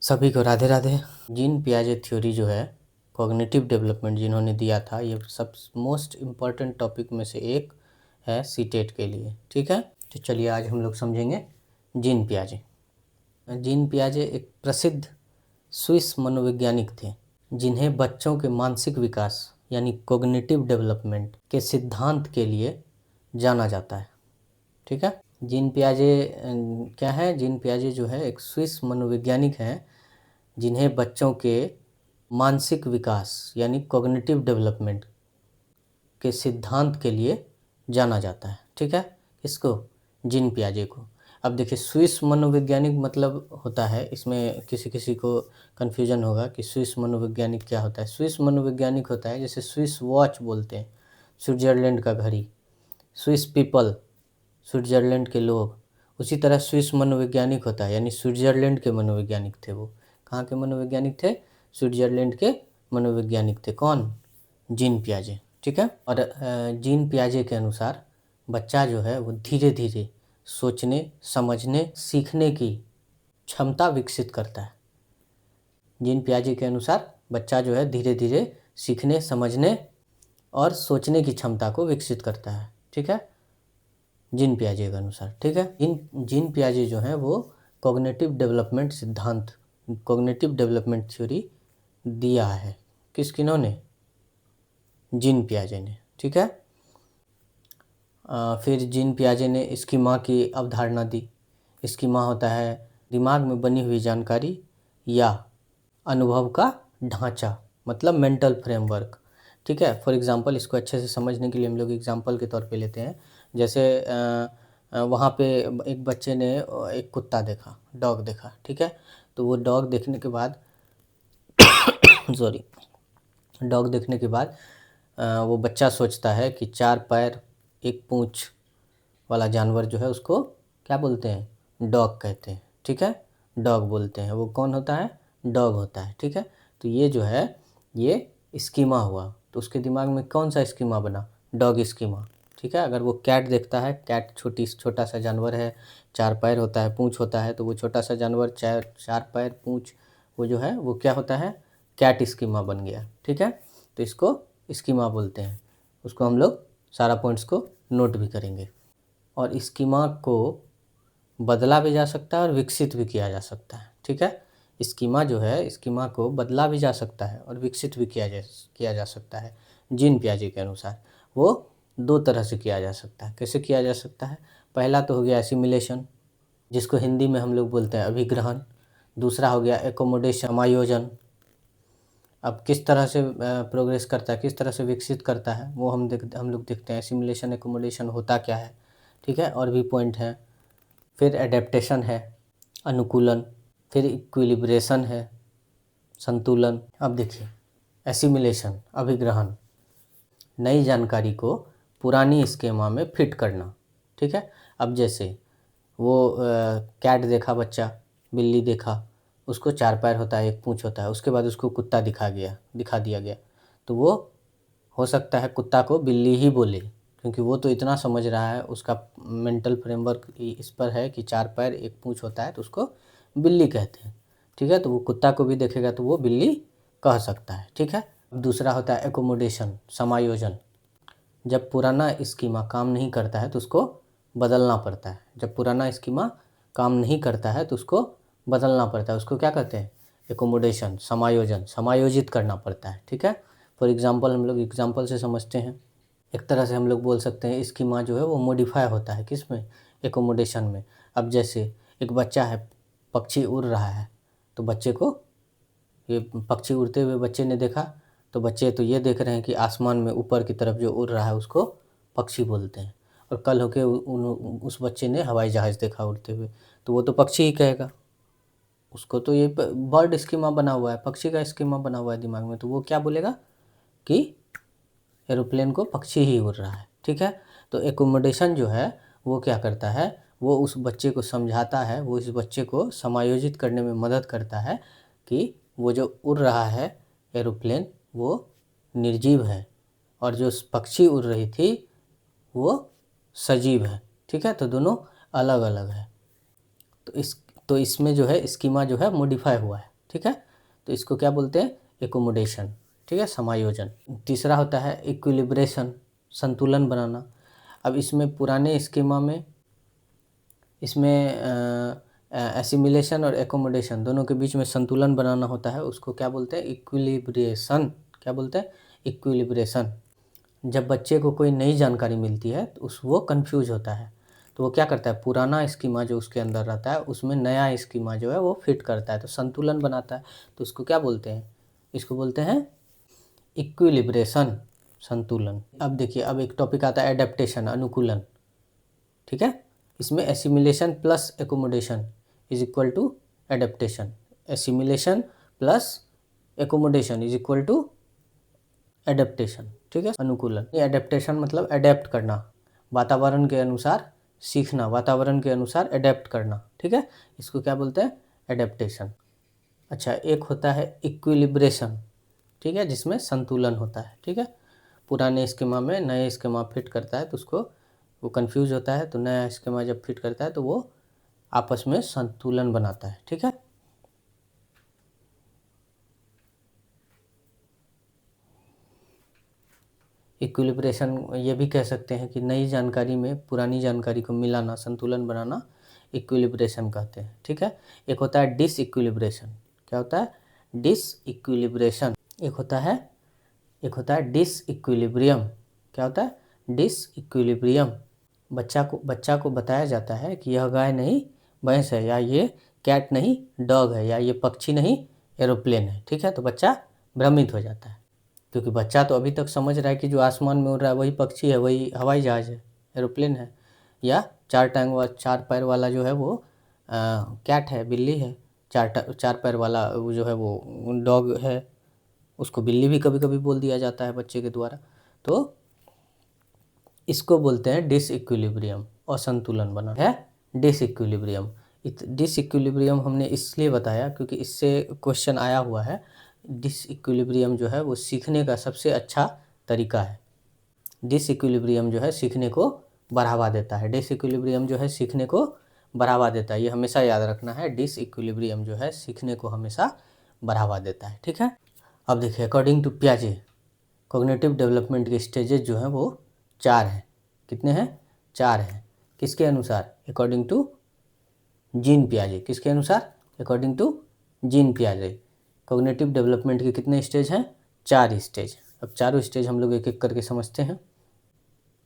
सभी को Radhe Radhe. Gene पियाजे theory जो है कॉग्निटिव डेवलपमेंट जिन्होंने दिया था, ये सब मोस्ट इम्पॉर्टेंट टॉपिक में से एक है सीटेट के लिए। ठीक है, तो चलिए आज हम लोग समझेंगे जीन पियाजे। जीन पियाजे एक प्रसिद्ध स्विस मनोवैज्ञानिक थे जिन्हें बच्चों के मानसिक विकास यानी कॉग्निटिव डेवलपमेंट के सिद्धांत के लिए जाना जाता है। ठीक है, जीन पियाजे क्या है? जीन पियाजे जो है एक स्विस मनोवैज्ञानिक हैं जिन्हें बच्चों के मानसिक विकास यानी कॉग्निटिव डेवलपमेंट के सिद्धांत के लिए जाना जाता है। ठीक है, इसको जीन पियाजे को। अब देखिए, स्विस मनोवैज्ञानिक मतलब होता है, इसमें किसी किसी को कन्फ्यूजन होगा कि स्विस मनोवैज्ञानिक क्या होता है। स्विस मनोवैज्ञानिक होता है जैसे स्विस वॉच बोलते हैं, स्विट्जरलैंड का घड़ी, स्विस पीपल स्विट्जरलैंड के लोग, उसी तरह स्विस मनोवैज्ञानिक होता है यानी स्विट्जरलैंड के मनोवैज्ञानिक थे। वो कहाँ के मनोवैज्ञानिक थे? स्विट्जरलैंड के मनोवैज्ञानिक थे। कौन? जीन पियाजे। ठीक है, और जीन पियाजे के अनुसार बच्चा जो है वो धीरे धीरे सोचने, समझने, सीखने की क्षमता विकसित करता है। जीन पियाजे के अनुसार बच्चा जो है धीरे धीरे सीखने, समझने और सोचने की क्षमता को विकसित करता है। ठीक है, जीन पियाजे के अनुसार। ठीक है, जीन पियाजे जो हैं वो कॉग्निटिव डेवलपमेंट सिद्धांत, कॉग्निटिव डेवलपमेंट थ्योरी दिया है। किन्होंने? जीन पियाजे ने। ठीक है, फिर जीन पियाजे ने स्कीमा की अवधारणा दी। स्कीमा होता है दिमाग में बनी हुई जानकारी या अनुभव का ढांचा, मतलब मेंटल फ्रेमवर्क। ठीक है, फॉर एग्जांपल इसको अच्छे से समझने के लिए हम लोग एग्जांपल के तौर पे लेते हैं। जैसे वहाँ पे एक बच्चे ने एक कुत्ता देखा, डॉग देखा। ठीक है, तो वो डॉग देखने के बाद डॉग देखने के बाद वो बच्चा सोचता है कि 4 पैर 1 पूँछ वाला जानवर जो है उसको क्या बोलते हैं? डॉग कहते हैं। ठीक है, डॉग बोलते हैं। वो कौन होता है? डॉग होता है। ठीक है, तो ये जो है ये स्कीमा हुआ। तो उसके दिमाग में कौन सा स्कीमा बना? Dog schema. ठीक है, अगर वो कैट देखता है, कैट छोटा सा जानवर है, 4 पैर होता है, पूँछ होता है, तो वो छोटा सा जानवर 4 पैर पूँछ वो जो है वो क्या होता है? कैट स्कीमा बन गया। ठीक है, तो इसको स्कीमा बोलते हैं। उसको हम लोग सारा पॉइंट्स को नोट भी करेंगे। और स्कीमा को बदला भी जा सकता है और विकसित भी किया जा सकता है। ठीक है, स्कीमा जो है, स्कीमा को बदला भी जा सकता है और विकसित भी किया जा सकता है। जीन पियाजे के अनुसार वो 2 तरह से किया जा सकता है। कैसे किया जा सकता है? पहला तो हो गया एसिमिलेशन, जिसको हिंदी में हम लोग बोलते हैं अभिग्रहण। दूसरा हो गया एकोमोडेशन, समायोजन। अब किस तरह से प्रोग्रेस करता है, किस तरह से विकसित करता है, वो हम लोग देखते हैं। एसिमिलेशन, एकोमोडेशन होता क्या है? ठीक है, और भी पॉइंट हैं। फिर एडेप्टेशन है, अनुकूलन। फिर इक्विलिब्रेशन है, संतुलन। अब देखिए, एसिमिलेशन, अभिग्रहण, नई जानकारी को पुरानी स्कीमा में फिट करना। ठीक है, अब जैसे वो कैट देखा बच्चा, बिल्ली देखा, उसको 4 पैर होता है, 1 पूँछ होता है। उसके बाद उसको कुत्ता दिखा दिया गया, तो वो हो सकता है कुत्ता को बिल्ली ही बोले, क्योंकि वो तो इतना समझ रहा है, उसका मेंटल फ्रेमवर्क इस पर है कि 4 पैर 1 पूँछ होता है, तो उसको बिल्ली कहते हैं। ठीक है, तो वो कुत्ता को भी देखेगा तो वो बिल्ली कह सकता है। ठीक है, दूसरा होता है एकोमोडेशन, समायोजन। जब पुराना स्कीमा काम नहीं करता है तो उसको बदलना पड़ता है। जब पुराना स्कीमा काम नहीं करता है तो उसको बदलना पड़ता है। उसको क्या कहते हैं? एकोमोडेशन, समायोजन, समायोजित करना पड़ता है। ठीक है, फॉर एग्जांपल हम लोग एग्जांपल से समझते हैं। एक तरह से हम लोग बोल सकते हैं स्कीमा जो है वो मॉडिफाई होता है, किस में? एकोमोडेशन में। अब जैसे एक बच्चा है, पक्षी उड़ रहा है, तो बच्चे को ये पक्षी उड़ते हुए बच्चे ने देखा, तो बच्चे तो ये देख रहे हैं कि आसमान में ऊपर की तरफ जो उड़ रहा है उसको पक्षी बोलते हैं। और कल होके उस बच्चे ने हवाई जहाज़ देखा उड़ते हुए, तो वो तो पक्षी ही कहेगा। उसको तो ये बर्ड स्कीमा बना हुआ है, पक्षी का स्कीमा बना हुआ है दिमाग में, तो वो क्या बोलेगा कि एरोप्लेन को पक्षी ही उड़ रहा है। ठीक है, तो एकोमोडेशन जो है वो क्या करता है? वो उस बच्चे को समझाता है, वो इस बच्चे को समायोजित करने में मदद करता है कि वो जो उड़ रहा है एरोप्लेन वो निर्जीव है और जो पक्षी उड़ रही थी वो सजीव है। ठीक है, तो दोनों अलग अलग है। तो इसमें जो है स्कीमा जो है मॉडिफाई हुआ है। ठीक है। तो इसको क्या बोलते हैं, एकोमोडेशन, ठीक है, समायोजन। तीसरा होता है इक्विलिब्रेशन, संतुलन बनाना। अब इसमें पुराने स्कीमा में इसमें एसिमिलेशन और एकोमोडेशन दोनों के बीच में संतुलन बनाना होता है, उसको क्या बोलते हैं, इक्विलिब्रेशन। क्या बोलते हैं, इक्विलिब्रेशन। जब बच्चे को कोई नई जानकारी मिलती है तो वो कंफ्यूज होता है, तो वो क्या करता है, पुराना स्कीमा जो उसके अंदर रहता है उसमें नया स्कीमा जो है वो फिट करता है, तो संतुलन बनाता है। तो उसको क्या बोलते हैं, इसको बोलते हैं इक्विलिब्रेशन, संतुलन। अब देखिए, अब एक टॉपिक आता है एडेप्टेशन, अनुकूलन, ठीक है। इसमें assimilation plus accommodation is equal to adaptation. Assimilation plus accommodation is equal to adaptation, ठीक है, अनुकूलन। ये एडेप्टेशन मतलब एडेप्ट करना, वातावरण के अनुसार सीखना, वातावरण के अनुसार एडेप्ट करना, ठीक है, इसको क्या बोलते हैं, एडेप्टेशन। अच्छा, एक होता है इक्विलिब्रेशन, ठीक है, जिसमें संतुलन होता है, ठीक है। पुराने स्कीमा में नए स्कीमा फिट करता है तो उसको वो कंफ्यूज होता है, तो नया स्कीमा जब फिट करता है तो वो आपस में संतुलन बनाता है, ठीक है। इक्विलिब्रेशन ये भी कह सकते हैं कि नई जानकारी में पुरानी जानकारी को मिलाना, संतुलन बनाना, इक्विलिब्रेशन कहते हैं, ठीक है। एक होता है डिसइक्विलिब्रेशन। क्या होता है, डिसइक्विलिब्रेशन। एक होता है डिसइक्विलिब्रियम। क्या होता है, डिसइक्विलिब्रियम। बच्चा को बताया जाता है कि यह गाय नहीं भैंस है, या ये कैट नहीं डॉग है, या ये पक्षी नहीं एरोप्लेन है, ठीक है। तो बच्चा भ्रमित हो जाता है, क्योंकि बच्चा तो अभी तक समझ रहा है कि जो आसमान में उड़ रहा है वही पक्षी है, वही हवाई जहाज़ है, एरोप्लेन है, या चार पैर वाला जो है वो कैट है, बिल्ली है। चार पैर वाला वो जो है वो डॉग है, उसको बिल्ली भी कभी कभी बोल दिया जाता है बच्चे के द्वारा। तो इसको बोलते हैं डिसइक्विलिब्रियम, असंतुलन बना है डिसइक्विलिब्रियम। डिसइक्विलिब्रियम हमने इसलिए बताया क्योंकि इससे क्वेश्चन आया हुआ है। डिसइक्विलिब्रियम जो है वो सीखने का सबसे अच्छा तरीका है। डिसइक्विलिब्रियम जो है सीखने को बढ़ावा देता है, डिसइक्विलिब्रियम जो है सीखने को बढ़ावा देता है, ये हमेशा याद रखना है। डिसइक्विलिब्रियम जो है सीखने को हमेशा बढ़ावा देता है, ठीक है। अब देखिए, अकॉर्डिंग टू पियाजे कॉग्निटिव डेवलपमेंट के स्टेजेस जो हैं वो 4 हैं। कितने हैं, 4 हैं। किसके अनुसार, अकॉर्डिंग टू जीन पियाजे। किसके अनुसार, अकॉर्डिंग टू जीन पियाजे। कॉग्निटिव डेवलपमेंट के कितने स्टेज हैं, 4 स्टेज। अब चारों स्टेज हम लोग एक एक करके समझते हैं।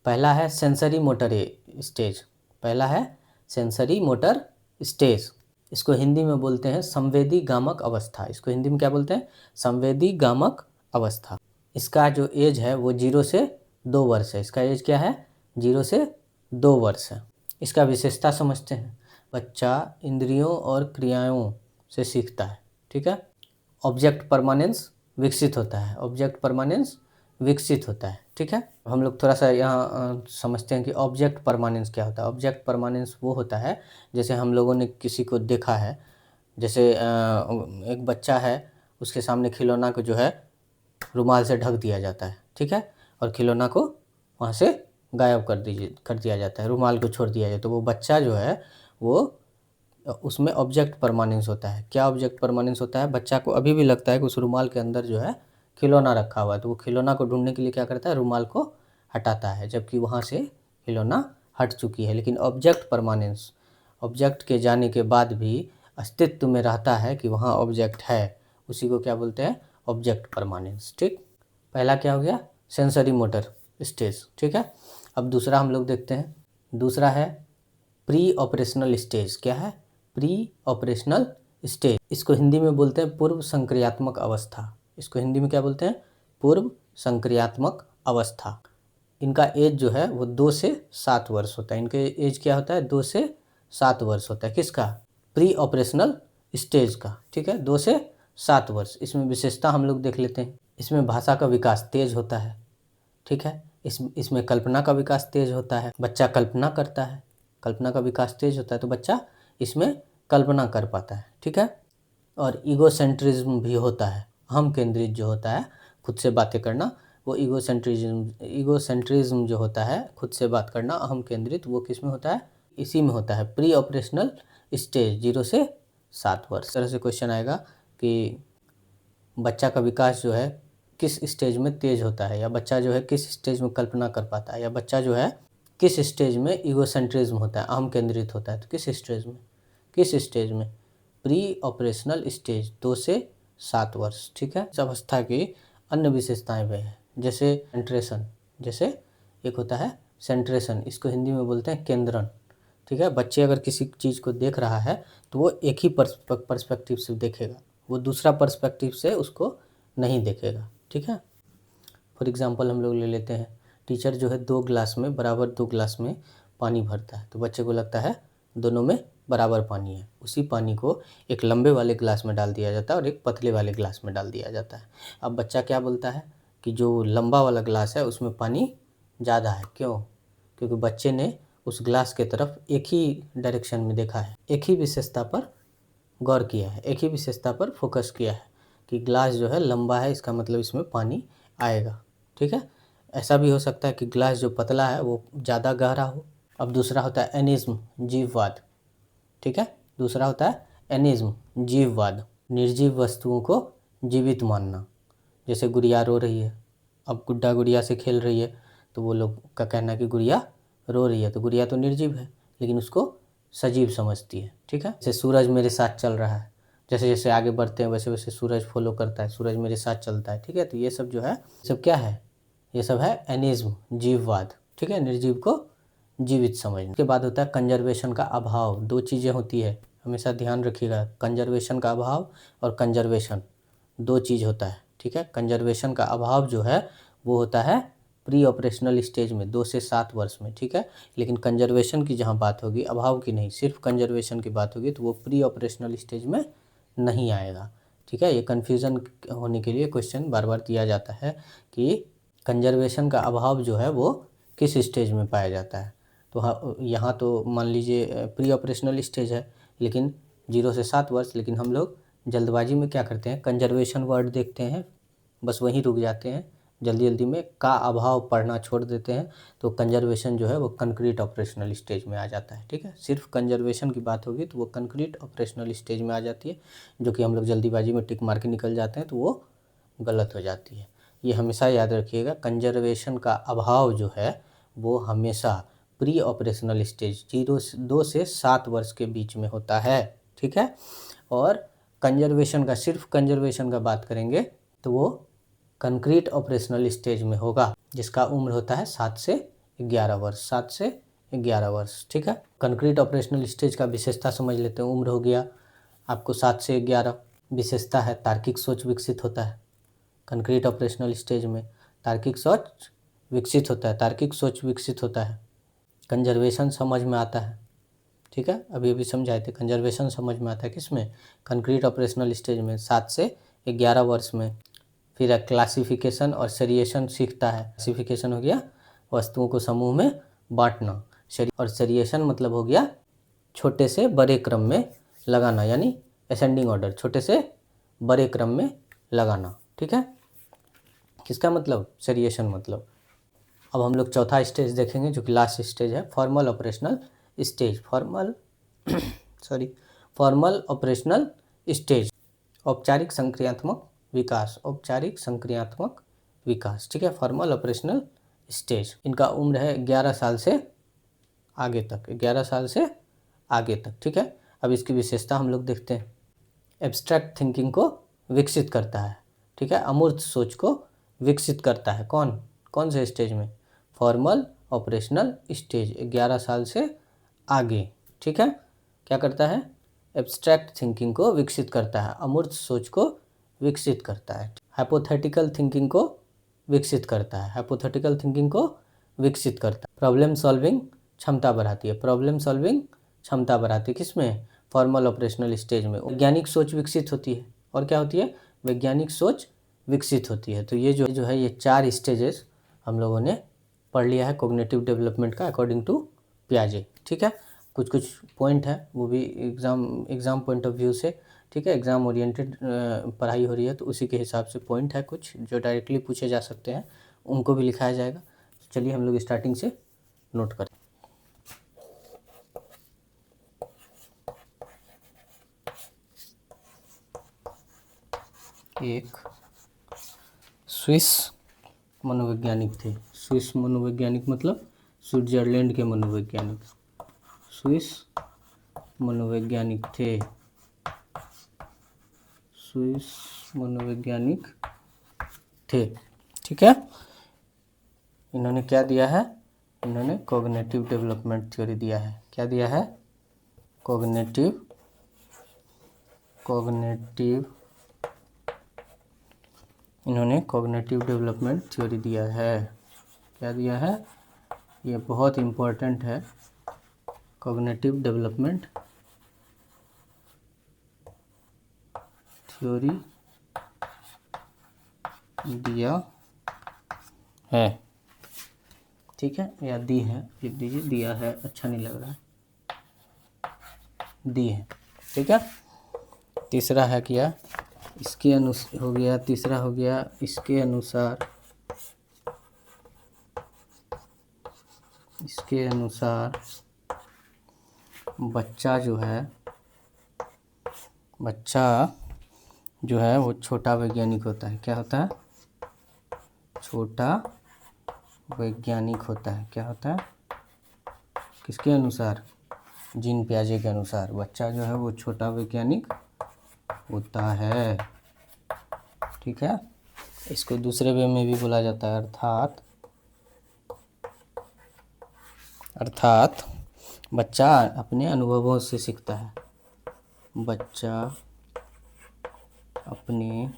पहला है सेंसरी मोटर स्टेज। पहला है सेंसरी मोटर स्टेज। इसको हिंदी में बोलते हैं संवेदी गामक अवस्था। इसको हिंदी में क्या बोलते हैं, संवेदी गामक अवस्था। इसका जो एज है वो 0 से 2 वर्ष है। इसका एज क्या है, 0 से 2 वर्ष है। इसका विशेषता समझते हैं। बच्चा इंद्रियों और क्रियाओं से सीखता है, ठीक है। ऑब्जेक्ट परमानेंस विकसित होता है, ऑब्जेक्ट परमानेंस विकसित होता है, ठीक है। हम लोग थोड़ा सा यहाँ समझते हैं कि ऑब्जेक्ट परमानेंस क्या होता है। ऑब्जेक्ट परमानेंस वो होता है, जैसे हम लोगों ने किसी को देखा है, जैसे एक बच्चा है, उसके सामने खिलौना को जो है रुमाल से ढक दिया जाता है, ठीक है, और खिलौना को वहाँ से गायब कर दिया जाता है, रुमाल को छोड़ दिया जाए, तो वो बच्चा जो है वो उसमें ऑब्जेक्ट परमानेंस होता है। क्या ऑब्जेक्ट परमानेंस होता है, बच्चा को अभी भी लगता है कि उस रुमाल के अंदर जो है खिलौना रखा हुआ है, तो वो खिलौना को ढूंढने के लिए क्या करता है, रुमाल को हटाता है, जबकि वहाँ से खिलौना हट चुकी है। लेकिन ऑब्जेक्ट परमानेंस, ऑब्जेक्ट के जाने के बाद भी अस्तित्व में रहता है कि वहाँ ऑब्जेक्ट है, उसी को क्या बोलते हैं, ऑब्जेक्ट परमानेंस, ठीक। पहला क्या हो गया, सेंसरी मोटर स्टेज, ठीक है। अब दूसरा हम लोग देखते हैं। दूसरा है प्री ऑपरेशनल स्टेज। क्या है, प्री ऑपरेशनल स्टेज। इसको हिंदी में बोलते हैं पूर्व संक्रियात्मक अवस्था। इसको हिंदी में क्या बोलते हैं, पूर्व संक्रियात्मक अवस्था। इनका एज जो है वो 2 से 7 वर्ष होता है। इनके एज क्या होता है, 2 से 7 वर्ष होता है। किसका, प्री ऑपरेशनल स्टेज का, ठीक है, 2 से 7 वर्ष। इसमें विशेषता हम लोग देख लेते हैं। इसमें भाषा का विकास तेज होता है, ठीक है। इसमें कल्पना का विकास तेज होता है, बच्चा कल्पना करता है, कल्पना का विकास तेज होता है, तो बच्चा इसमें कल्पना कर पाता है, ठीक है। और ईगोसेंट्रिज्म भी होता है, अहम केंद्रित जो होता है, खुद से बातें करना, वो ईगोसेंट्रिज्म जो होता है, खुद से बात करना, अहम केंद्रित, वो किस में होता है, इसी में होता है, प्री ऑपरेशनल स्टेज, 0 से 7 वर्ष। इस तरह से क्वेश्चन आएगा कि बच्चा का विकास जो है किस स्टेज में तेज होता है, या बच्चा जो है किस स्टेज में कल्पना कर पाता है, या बच्चा जो है किस स्टेज में ईगोसेंट्रिज्म होता है, अहम केंद्रित होता है। तो किस स्टेज में प्री ऑपरेशनल स्टेज 2 से 7 वर्ष। ठीक है। इस अवस्था की अन्य विशेषताएं वे हैं, जैसे सेंट्रेशन, जैसे एक होता है सेंट्रेशन, इसको हिंदी में बोलते हैं केंद्रण। ठीक है। बच्चे अगर किसी चीज़ को देख रहा है तो वो एक ही पर्सपेक्टिव से देखेगा, वो दूसरा पर्सपेक्टिव से उसको नहीं देखेगा। ठीक है। फॉर एग्जांपल हम लोग ले लेते हैं, टीचर जो है 2 गिलास में बराबर 2 गिलास में पानी भरता है, तो बच्चे को लगता है दोनों में बराबर पानी है। उसी पानी को एक लंबे वाले गिलास में डाल दिया जाता है और एक पतले वाले गिलास में डाल दिया जाता है। अब बच्चा क्या बोलता है कि जो लंबा वाला गिलास है उसमें पानी ज़्यादा है। क्यों? क्योंकि बच्चे ने उस गिलास के तरफ एक ही डायरेक्शन में देखा है, एक ही विशेषता पर गौर किया है, एक ही विशेषता पर फोकस किया है कि ग्लास जो है लंबा है, इसका मतलब इसमें पानी आएगा। ठीक है। ऐसा भी हो सकता है कि ग्लास जो पतला है वो ज़्यादा गहरा हो। अब दूसरा होता है एनिज्म, जीववाद। ठीक है। दूसरा होता है एनिज्म, जीववाद, निर्जीव वस्तुओं को जीवित मानना। जैसे गुड़िया रो रही है, अब गुड्डा गुड़िया से खेल रही है, तो वो लोग का कहना है कि गुड़िया रो रही है, तो गुड़िया तो निर्जीव है लेकिन उसको सजीव समझती है। ठीक है। जैसे सूरज मेरे साथ चल रहा है, जैसे जैसे आगे बढ़ते हैं वैसे वैसे सूरज फॉलो करता है, सूरज मेरे साथ चलता है। ठीक है। तो ये सब जो है, सब क्या है, ये सब है एनिज्म, जीववाद। ठीक है। निर्जीव को जीवित समझना। उसके बाद होता है कंजर्वेशन का अभाव। 2 चीज़ें होती है, हमेशा ध्यान रखिएगा, कंजर्वेशन का अभाव और कंजर्वेशन 2 चीज़ होता है। ठीक है। कंजर्वेशन का अभाव जो है वो होता है प्री ऑपरेशनल स्टेज में 2 से 7 वर्ष में। ठीक है। लेकिन कंजर्वेशन की जहाँ बात होगी, अभाव की नहीं, सिर्फ कंजर्वेशन की बात होगी, तो वो प्री ऑपरेशनल स्टेज में नहीं आएगा। ठीक है। ये कन्फ्यूज़न होने के लिए क्वेश्चन बार बार दिया जाता है कि कंजर्वेशन का अभाव जो है वो किस स्टेज में पाया जाता है। तो हाँ, यहाँ तो मान लीजिए प्री ऑपरेशनल स्टेज है, लेकिन 0 से 7 वर्ष, लेकिन हम लोग जल्दबाजी में क्या करते हैं, कंजर्वेशन वर्ड देखते हैं, बस वहीं रुक जाते हैं, जल्दी जल्दी में का अभाव पढ़ना छोड़ देते हैं, तो कंजर्वेशन जो है वो कंक्रीट ऑपरेशनल स्टेज में आ जाता है। ठीक है। सिर्फ कंजर्वेशन की बात होगी तो वो कंक्रीट ऑपरेशनल स्टेज में आ जाती है, जो कि हम लोग जल्दीबाजी में टिक मार के निकल जाते हैं, तो वो गलत हो जाती है। ये हमेशा याद रखिएगा, कंजर्वेशन का अभाव जो है वो हमेशा प्री ऑपरेशनल स्टेज 2 से 7 वर्ष के बीच में होता है। ठीक है। और कंजर्वेशन का, सिर्फ कंजर्वेशन का बात करेंगे तो वो कंक्रीट ऑपरेशनल स्टेज में होगा, जिसका उम्र होता है 7 से 11 वर्ष, 7 से 11 वर्ष। ठीक है। कंक्रीट ऑपरेशनल स्टेज का विशेषता समझ लेते हैं। उम्र हो गया आपको 7 से 11। विशेषता है तार्किक सोच विकसित होता है कंक्रीट ऑपरेशनल स्टेज में, तार्किक सोच विकसित होता है, तार्किक सोच विकसित होता है। कंजर्वेशन समझ में आता है। ठीक है। अभी अभी समझाए थे, कंजर्वेशन समझ में आता है किसमें, कंक्रीट ऑपरेशनल स्टेज में 7 से 11 वर्ष में। फिर क्लासिफिकेशन और सेरिएशन सीखता है। क्लासिफिकेशन हो गया वस्तुओं को समूह में बांटना, और सेरिएशन मतलब हो गया छोटे से बड़े क्रम में लगाना, यानी असेंडिंग ऑर्डर, छोटे से बड़े क्रम में लगाना। ठीक है। किसका मतलब, सेरिएशन मतलब। अब हम लोग चौथा स्टेज देखेंगे जो कि लास्ट स्टेज है, formal operational stage. Formal operational stage, औपचारिक संक्रियात्मक विकास, औपचारिक संक्रियात्मक विकास। ठीक है। फॉर्मल ऑपरेशनल स्टेज, इनका उम्र है 11 साल से आगे तक, 11 साल से आगे तक। ठीक है। अब इसकी विशेषता हम लोग देखते हैं। एब्स्ट्रैक्ट थिंकिंग को विकसित करता है। ठीक है। अमूर्त सोच को विकसित करता है। कौन कौन से स्टेज में, फॉर्मल ऑपरेशनल स्टेज, 11 साल से आगे। ठीक है। क्या करता है, एब्स्ट्रैक्ट थिंकिंग को विकसित करता है, अमूर्त सोच को विकसित करता है, हाइपोथेटिकल थिंकिंग को विकसित करता है, हाइपोथेटिकल थिंकिंग को विकसित करता है। प्रॉब्लम सॉल्विंग क्षमता बढ़ाती है, प्रॉब्लम सॉल्विंग क्षमता बढ़ाती है किसमें, फॉर्मल ऑपरेशनल स्टेज में। वैज्ञानिक सोच विकसित होती है, और क्या होती है, वैज्ञानिक सोच विकसित होती है। तो ये जो है ये 4 स्टेजेस हम लोगों ने पढ़ लिया है कोग्निटिव डेवलपमेंट का अकॉर्डिंग टू पियाजे। ठीक है। कुछ कुछ पॉइंट है वो भी एग्ज़ाम पॉइंट ऑफ व्यू से, ठीक है, एग्ज़ाम ओरिएंटेड पढ़ाई हो रही है तो उसी के हिसाब से पॉइंट है, कुछ जो डायरेक्टली पूछे जा सकते हैं उनको भी लिखाया जाएगा। चलिए हम लोग स्टार्टिंग से नोट करें। एक स्विस मनोवैज्ञानिक थे। स्विस मनोवैज्ञानिक मतलब स्विट्जरलैंड के मनोवैज्ञानिक, स्विस मनोवैज्ञानिक थे, स्विस मनोवैज्ञानिक थे। ठीक है, इन्होंने क्या दिया है, इन्होंने कॉग्निटिव डेवलपमेंट थ्योरी दिया है। क्या दिया है, कॉग्निटिव इन्होंने कॉग्निटिव डेवलपमेंट थ्योरी दिया है। क्या दिया है, ये बहुत इम्पोर्टेंट है, कॉग्निटिव डेवलपमेंट थ्योरी दिया है। ठीक है, या दी है, लिख दीजिए, दिया है अच्छा नहीं लग रहा है, दी है। ठीक है, तीसरा है क्या, इसके अनुसार हो गया, तीसरा हो गया इसके अनुसार बच्चा जो है वो छोटा वैज्ञानिक होता है। क्या होता है, छोटा वैज्ञानिक होता है। क्या होता है, किसके अनुसार, जीन पियाजे के अनुसार बच्चा जो है वो छोटा वैज्ञानिक होता है। ठीक है, इसको दूसरे वे में भी बोला जाता है, अर्थात बच्चा अपने अनुभवों से सीखता है। बच्चा अपने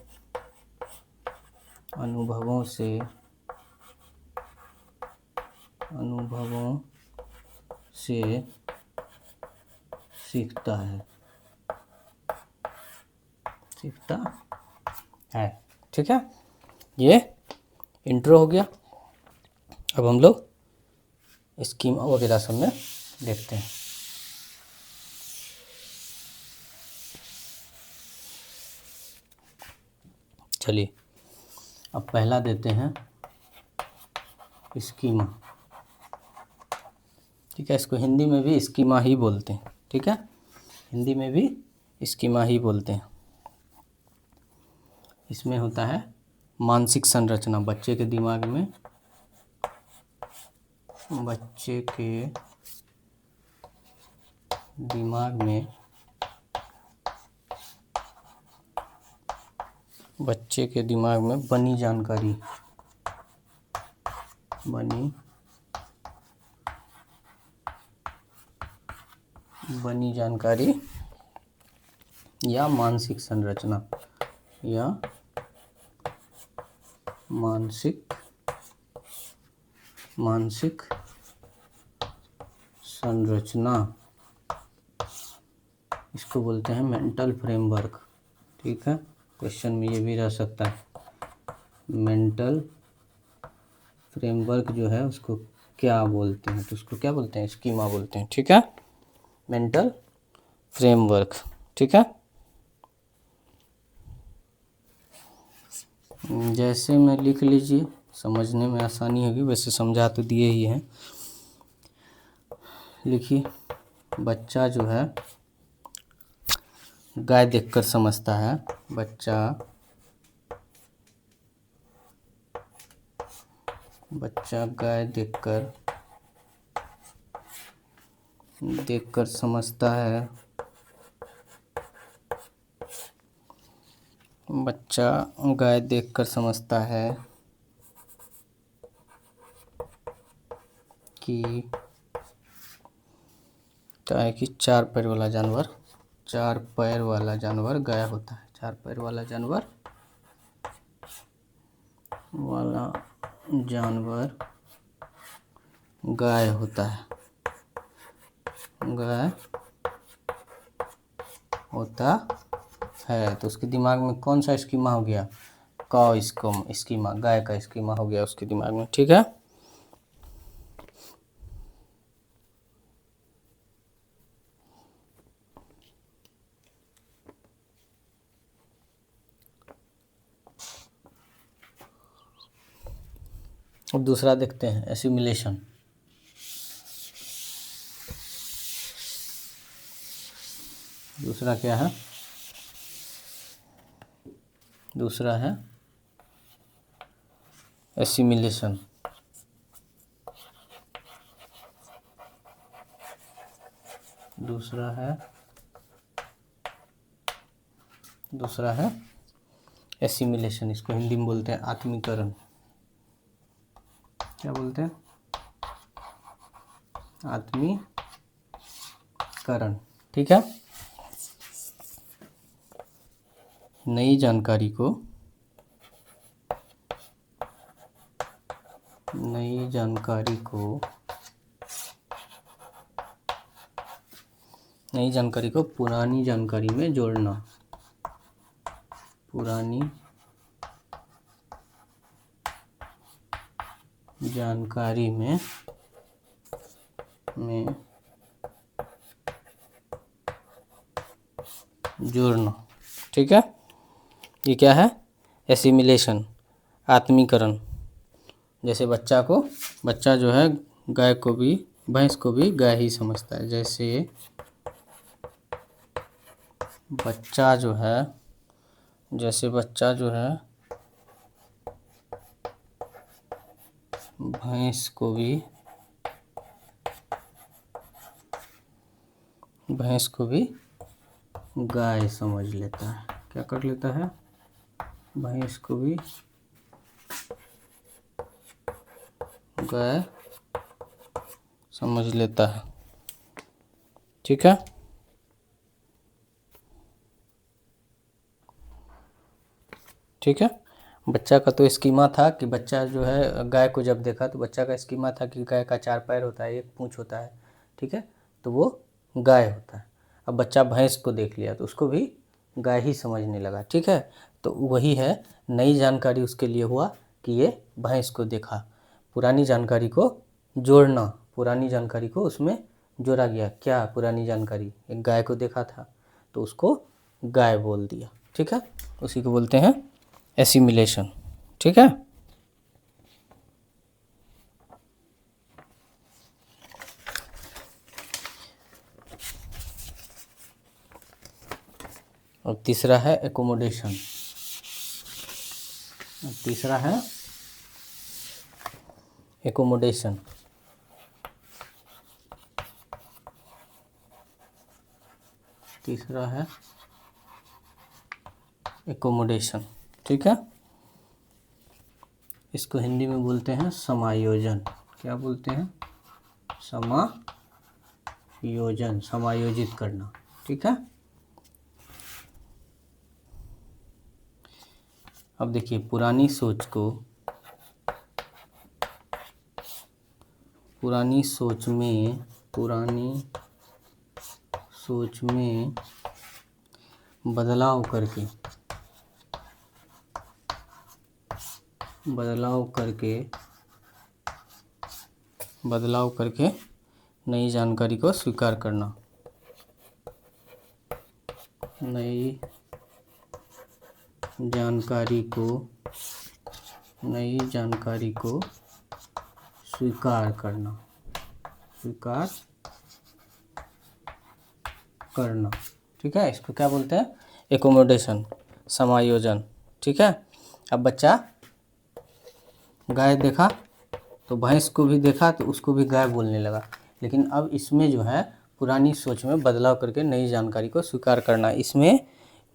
अनुभवों से सीखता है। ठीक है, ये इंट्रो हो गया। अब हम लोग स्कीमा वगैरह सब में देखते हैं। चलिए, अब पहला देते हैं स्कीमा। ठीक है, इसको हिंदी में भी स्कीमा ही बोलते हैं। ठीक है, हिंदी में भी स्कीमा ही बोलते हैं। इसमें होता है मानसिक संरचना, बच्चे के दिमाग में बनी जानकारी या मानसिक संरचना या मानसिक संरचना, इसको बोलते हैं मेंटल फ्रेमवर्क। ठीक है, क्वेश्चन में ये भी रह सकता है, मेंटल फ्रेमवर्क जो है उसको क्या बोलते हैं, तो उसको क्या बोलते हैं, स्कीमा बोलते हैं। ठीक है, मेंटल फ्रेमवर्क। ठीक है, जैसे में लिख लीजिए, समझने में आसानी होगी, वैसे समझा तो दिए ही हैं। लिखिए, बच्चा जो है गाय देखकर समझता है। बच्चा गाय देखकर समझता है। बच्चा गाय देखकर समझता है कि क्या है कि चार पैर वाला जानवर गाय होता है। चार पैर वाला जानवर गाय होता है। तो उसके दिमाग में कौन सा स्कीमा हो गया, स्कीमा, गाय का स्कीमा हो गया उसके दिमाग में। ठीक है, अब दूसरा देखते हैं, एसिमिलेशन। दूसरा क्या है, दूसरा है एसिमिलेशन। दूसरा है एसिमिलेशन। इसको हिंदी में बोलते हैं आत्मीकरण। क्या बोलते हैं? आत्मीकरण। ठीक है। नई जानकारी को पुरानी जानकारी में जोड़ना। पुरानी जानकारी में जोड़ना। ठीक है। ये क्या है? एसिमिलेशन, आत्मीकरण। जैसे बच्चा जो है गाय को भी, भैंस को भी गाय ही समझता है। जैसे बच्चा जो है भैंस को भी गाय समझ लेता है। क्या कर लेता है? भैंस को भी गाय समझ लेता है। ठीक है। ठीक है। बच्चा का तो स्कीमा था कि बच्चा जो है गाय को जब देखा तो बच्चा का स्कीमा था कि गाय का 4 पैर होता है, 1 पूँछ होता है। ठीक है। तो वो गाय होता है। अब बच्चा भैंस को देख लिया तो उसको भी गाय ही समझने लगा। ठीक है। तो वही है, नई जानकारी उसके लिए हुआ कि ये भैंस को देखा। पुरानी जानकारी को जोड़ना, पुरानी जानकारी को उसमें जोड़ा गया। क्या पुरानी जानकारी? एक गाय को देखा था तो उसको गाय बोल दिया। ठीक है। उसी को बोलते हैं एसिमिलेशन। ठीक है। और तीसरा है एकोमोडेशन। तीसरा है एकोमोडेशन। तीसरा है एकोमोडेशन। ठीक है। इसको हिंदी में बोलते हैं समायोजन। क्या बोलते हैं? समायोजन, समायोजित करना। ठीक है। अब देखिए, पुरानी सोच में बदलाव करके नई जानकारी को स्वीकार करना। नई जानकारी को स्वीकार करना। ठीक है। इसको क्या बोलते हैं? एकोमोडेशन, समायोजन। ठीक है। अब बच्चा गाय देखा तो भैंस को भी देखा तो उसको भी गाय बोलने लगा। लेकिन अब इसमें जो है पुरानी सोच में बदलाव करके नई जानकारी को स्वीकार करना, इसमें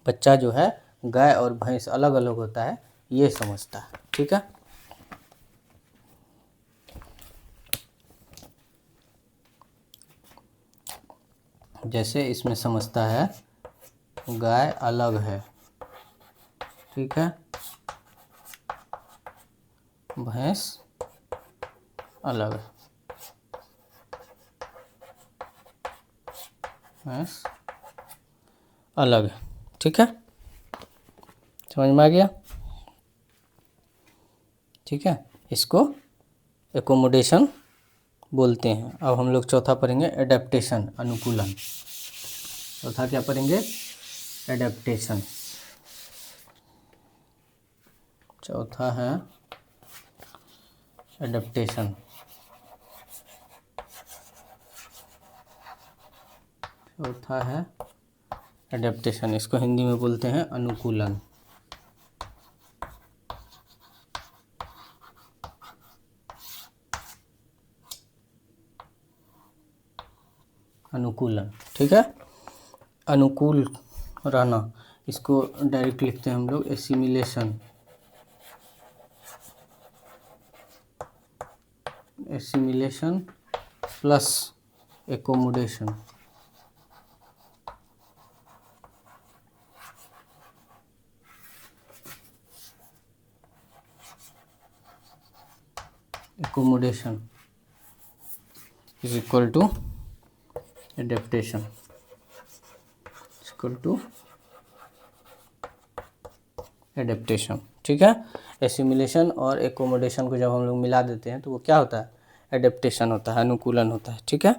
बच्चा जो है गाय और भैंस अलग अलग होता है ये समझता है। ठीक है। जैसे इसमें समझता है गाय अलग है। ठीक है। भैंस अलग है। भैंस अलग है। ठीक है। समझ में आ गया? ठीक है। इसको एकोमोडेशन बोलते हैं। अब हम लोग चौथा पढ़ेंगे एडेप्टेशन, अनुकूलन। चौथा क्या पढ़ेंगे? एडेप्टेशन। चौथा है एडेप्टेशन। चौथा है एडेप्टेशन। इसको हिंदी में बोलते हैं अनुकूलन। अनुकूलन, ठीक है, अनुकूल रहना, इसको डायरेक्ट लिखते हैं हम लोग assimilation, assimilation plus accommodation, accommodation is equal to adaptation, equal to adaptation, ठीक है। एसिमिलेशन और एकोमोडेशन को जब हम लोग मिला देते हैं तो वो क्या होता है, एडेप्टेशन होता है, अनुकूलन होता है, ठीक है।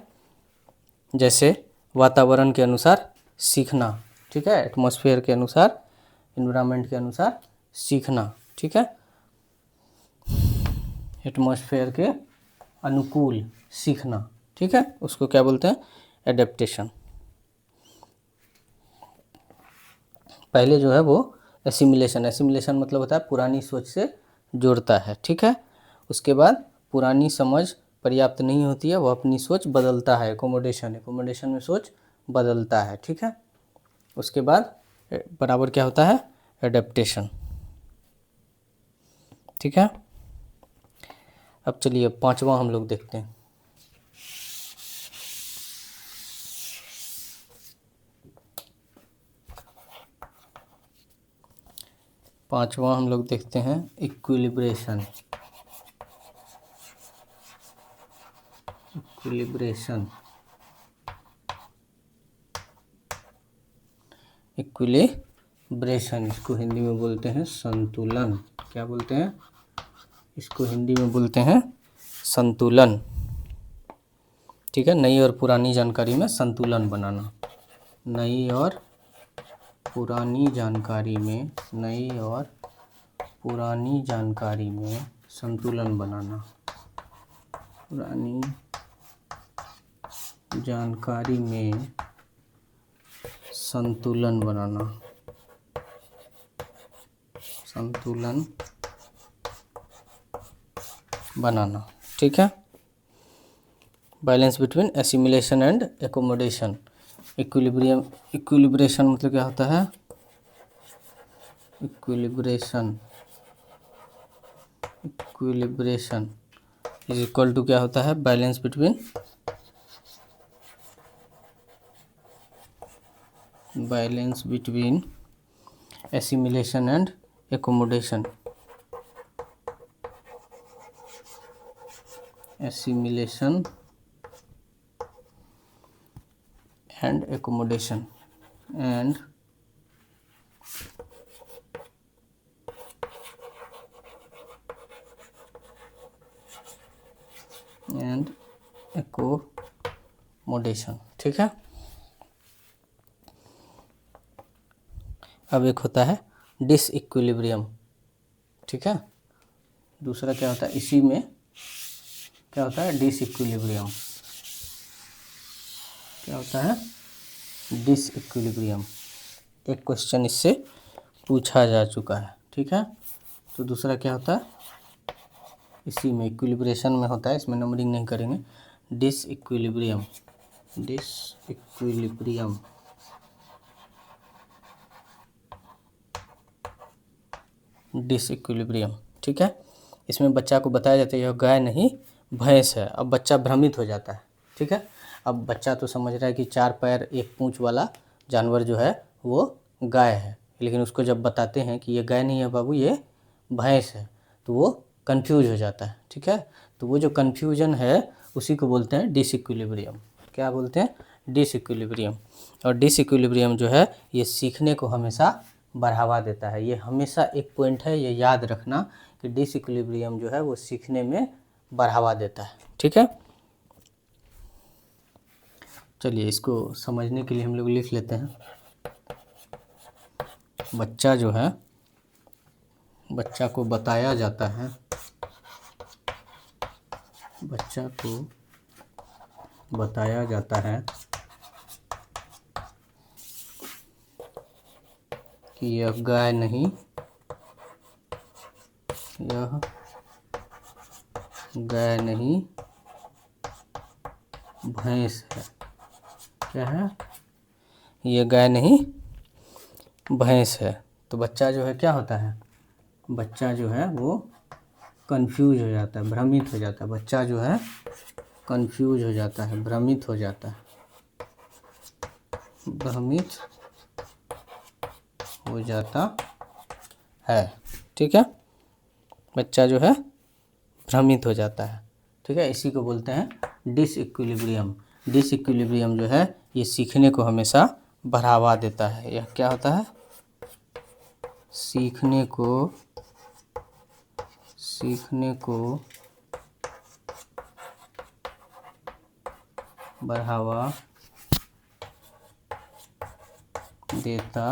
जैसे वातावरण के अनुसार सीखना, ठीक है, एटमॉस्फेयर के अनुसार, एनवायरनमेंट के अनुसार सीखना, ठीक है, एटमॉस्फेयर के अनुकूल सीखना, ठीक है, उसको क्या बोलते हैं, एडेप्टेशन। पहले जो है वो एसिमिलेशन, एसिमिलेशन मतलब होता है पुरानी सोच से जोड़ता है, ठीक है। उसके बाद पुरानी समझ पर्याप्त नहीं होती है, वो अपनी सोच बदलता है, एकोमोडेशन, एकोमोडेशन में सोच बदलता है, ठीक है। उसके बाद बराबर क्या होता है, एडेप्टेशन, ठीक है। अब चलिए पांचवा हम लोग देखते हैं। पांचवा हम लोग देखते हैं इक्विलिब्रेशन, इक्विलिब्रेशन, इक्विलिब्रेशन, इसको हिंदी में बोलते हैं संतुलन, क्या बोलते हैं, इसको हिंदी में बोलते हैं संतुलन, ठीक है। नई और पुरानी जानकारी में संतुलन बनाना, नई और पुरानी जानकारी में, नई और पुरानी जानकारी में संतुलन बनाना, पुरानी जानकारी में संतुलन बनाना, संतुलन बनाना, ठीक है। Balance between assimilation and accommodation, equilibrium, equilibration मतलब क्या होता है, equilibration, equilibration is equal to क्या होता है, balance between, balance between assimilation and accommodation, assimilation and accommodation and accommodation, ठीक है। अब एक होता है डिसइक्विलिब्रियम, ठीक है। दूसरा क्या होता है, इसी में क्या होता है, डिसइक्विलिब्रियम, क्या होता है, डिसइक्विलिब्रियम। एक क्वेश्चन इससे पूछा जा चुका है, ठीक है। तो दूसरा क्या होता है, इसी में इक्विलिब्रेशन में होता है, इसमें नंबरिंग नहीं करेंगे, डिसइक्विलिब्रियम, डिसइक्विलिब्रियम, डिसइक्विलिब्रियम, ठीक है। इसमें बच्चा को बताया जाता है यह गाय नहीं भैंस है। अब बच्चा भ्रमित हो जाता है, ठीक है। अब बच्चा तो समझ रहा है कि 4 पैर 1 पूंछ वाला जानवर जो है वो गाय है, लेकिन उसको जब बताते हैं कि ये गाय नहीं है बाबू, ये भैंस है, तो वो कंफ्यूज हो जाता है, ठीक है। तो वो जो कन्फ्यूजन है उसी को बोलते हैं डिसइक्विलिब्रियम। क्या बोलते हैं, डिसइक्विलिब्रियम। और डिसइक्विलिब्रियम जो है ये सीखने को हमेशा बढ़ावा देता है। ये हमेशा एक पॉइंट है, ये याद रखना कि डिसइक्विलिब्रियम जो है वो सीखने में बढ़ावा देता है, ठीक है। चलिए इसको समझने के लिए हम लोग लिख लेते हैं। बच्चा जो है, बच्चा को बताया जाता है, बच्चा को बताया जाता है कि यह गाय नहीं, यह गाय नहीं भैंस है, क्या है, ये गाय नहीं भैंस है। तो बच्चा जो है क्या होता है, बच्चा जो है वो कंफ्यूज हो जाता है, भ्रमित हो जाता है। बच्चा जो है कंफ्यूज हो जाता है, भ्रमित हो जाता है, भ्रमित हो जाता है। ठीक है, बच्चा जो है भ्रमित हो जाता है। ठीक है, इसी को बोलते हैं डिसइक्विलिब्रियम। डिसइक्विलिब्रियम जो है ये सीखने को हमेशा बढ़ावा देता है। यह क्या होता है, सीखने को बढ़ावा देता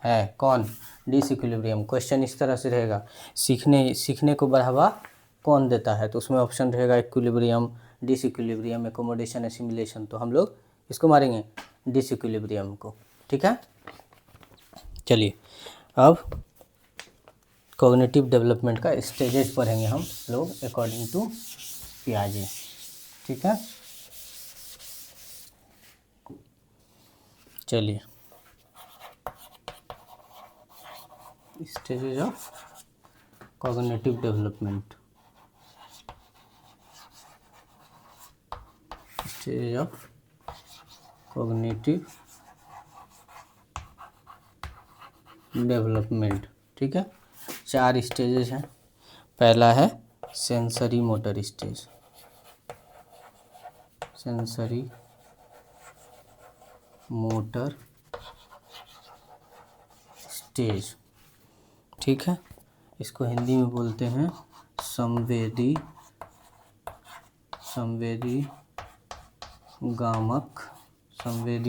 है। कौन, डिसइक्विलिब्रियम। क्वेश्चन इस तरह से रहेगा, सीखने को बढ़ावा कौन देता है, तो उसमें ऑप्शन रहेगा इक्विलिब्रियम, डिसइक्विलिब्रियम, एकोमोडेशन, एसिमिलेशन। तो हम लोग इसको मारेंगे डिसइक्विलिब्रियम को। ठीक है, चलिए अब कॉग्निटिव डेवलपमेंट का स्टेजेस पढ़ेंगे हम लोग अकॉर्डिंग टू पियाजे। ठीक है, चलिए stages of cognitive development, stage of cognitive development. ठीक है, 4 स्टेजेस हैं। पहला है sensory motor stage, sensory motor stage. ठीक है, इसको हिंदी में बोलते हैं संवेदी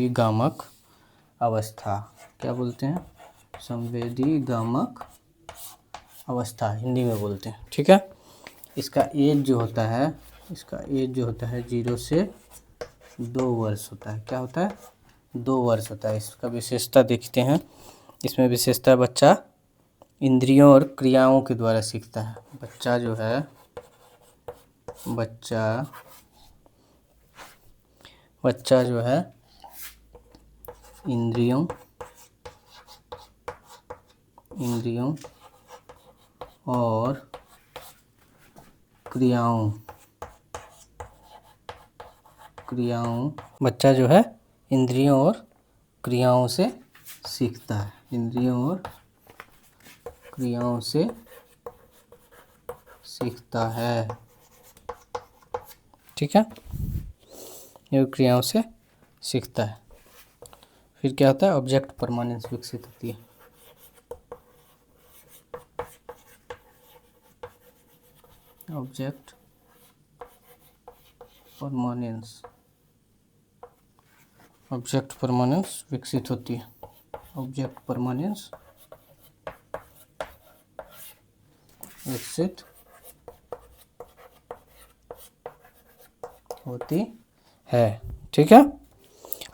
गामक अवस्था। क्या बोलते हैं, संवेदी गामक अवस्था हिंदी में बोलते हैं। ठीक है, इसका एज जो होता है 0 से 2 वर्ष होता है। क्या होता है, 2 वर्ष होता है। इसका विशेषता देखते हैं, इसमें विशेषता बच्चा इंद्रियों और क्रियाओं के द्वारा सीखता है। बच्चा जो है इंद्रियों और क्रियाओं बच्चा जो है इंद्रियों और क्रियाओं से सीखता है, इंद्रियों और क्रियाओं से सीखता है। ठीक है, ये क्रियाओं से सीखता है। फिर क्या होता है, ऑब्जेक्ट परमानेंस विकसित होती है। ऑब्जेक्ट परमानेंस विकसित होती है। ऑब्जेक्ट परमानेंस विकसित होती है। ठीक है,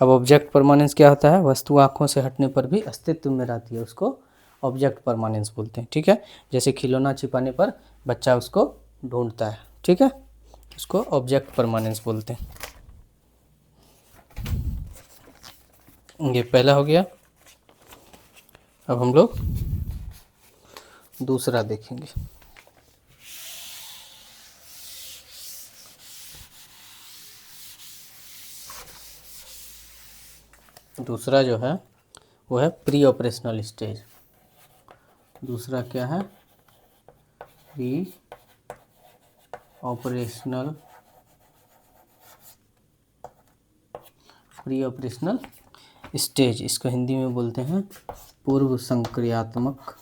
अब ऑब्जेक्ट परमानेंस क्या होता है, वस्तु आँखों से हटने पर भी अस्तित्व में रहती है, उसको ऑब्जेक्ट परमानेंस बोलते हैं। ठीक है, जैसे खिलौना छिपाने पर बच्चा उसको ढूंढता है। ठीक है, उसको ऑब्जेक्ट परमानेंस बोलते हैं। ये पहला हो गया। अब हम लोग दूसरा देखेंगे। दूसरा जो है वो है प्री ऑपरेशनल स्टेज। दूसरा क्या है, प्री ऑपरेशनल स्टेज। इसको हिंदी में बोलते हैं पूर्व संक्रियात्मक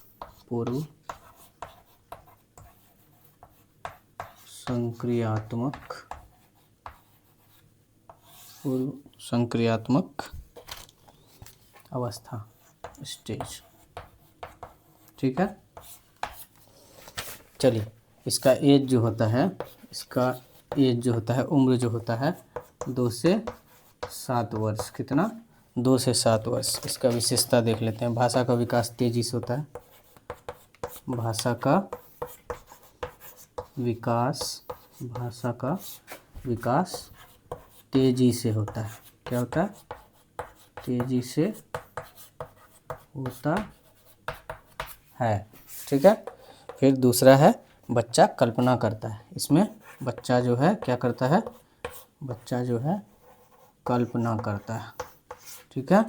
अवस्था, स्टेज। ठीक है, चलिए इसका एज जो होता है, उम्र जो होता है 2 से 7 वर्ष। कितना, 2 से 7 वर्ष। इसका विशेषता देख लेते हैं। भाषा का विकास तेजी से होता है। भाषा का विकास तेजी से होता है। क्या होता है? तेजी से होता है। ठीक है। फिर दूसरा है बच्चा कल्पना करता है। इसमें बच्चा जो है क्या करता है? बच्चा जो है कल्पना करता है। ठीक है,